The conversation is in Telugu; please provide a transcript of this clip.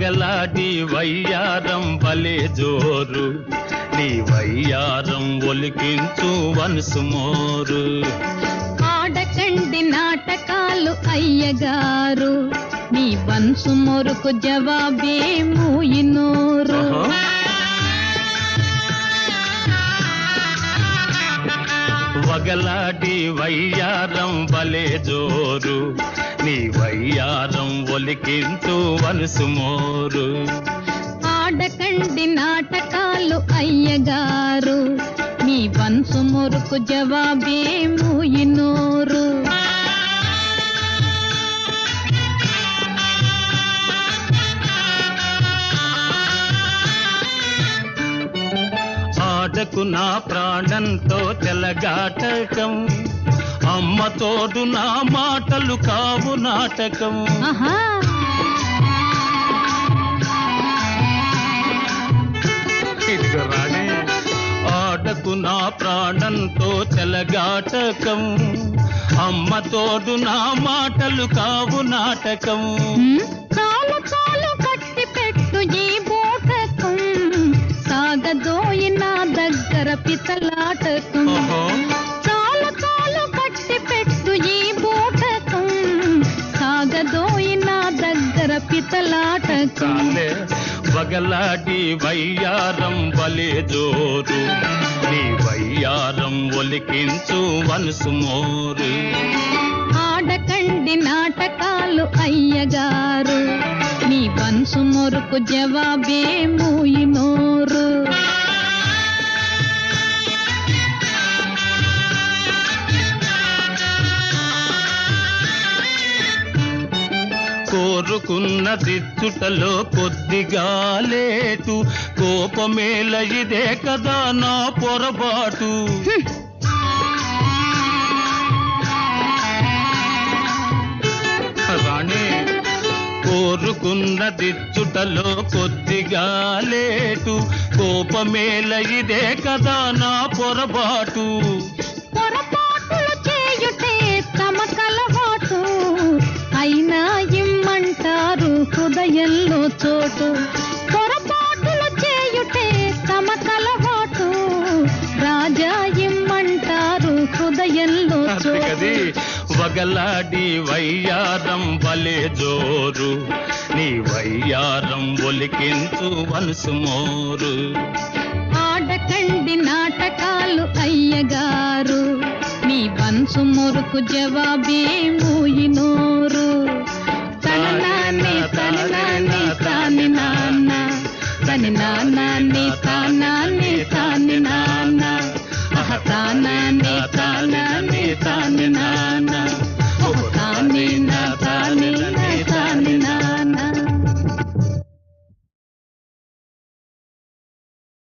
వగలాడి వయ్యారం భలే జోరు నీ వయ్యారం ఒలికించు వన్సు మోరు ఆడకండి నాటకాలు అయ్యగారు మీ వన్సు మొరుకు జవాబే మూయినోరు వగలాడి వయ్యారం భలే జోరు నీ వయ్యారం ఒలికించు వన్సు మోరు ఆడకండి నాటకాలు అయ్యగారు మీ వన్సు మొరుకు జవాబే మూయినోరు ఆటకు నా ప్రాణంతో చెలగాటకం అమ్మ తోడు నా మాటలు కావు నాటకం ఆటకు నా ప్రాణంతో చెలగాటకం అమ్మ తోడు నా మాటలు కావు నాటకం చాలు చాలు కట్టి పెట్టు ఈ బోటకం సాగదోయి నా దగ్గర పితలాటకం చాలు చాలు కట్టి పెట్టు ఈ బోటకం సాగదోయి నా దగ్గర పితలాటకం వగలాడి వయ్యారం భలే జోరు నీ వయ్యారం ఒలికించు వన్సు మోరు ఆడకండి నాటకాలు అయ్యగారు మీ వన్సు మొరుకు జవాబే మూయినోరు కోరుకున్న దిచ్చుటలో కొద్దిగా లేటు కోపమేల ఇదే కదా నా పొరపాటు రాణి కోరుకున్న దిచ్చుటలో కొద్దిగా లేటు కోపమేల ఇదే కదా నా పొరపాటు పొరపాటులు చేయుటే తమకలవాటు అయినా ఇమ్మంటారు హృదయంలో చోటు పొరపాటులు చేయుటే తమకలవాటు రాజా ఇమ్మంటారు హృదయంలో చోటు వగలాడి వయ్యారం భలే జోరు నీ వయ్యారం ఒలికించు వన్సు మోరు ఆడకండి నాటకాలు అయ్యగారు మీ వన్సు మొరుకు జవాబే మూయినోరు తననానే తననానే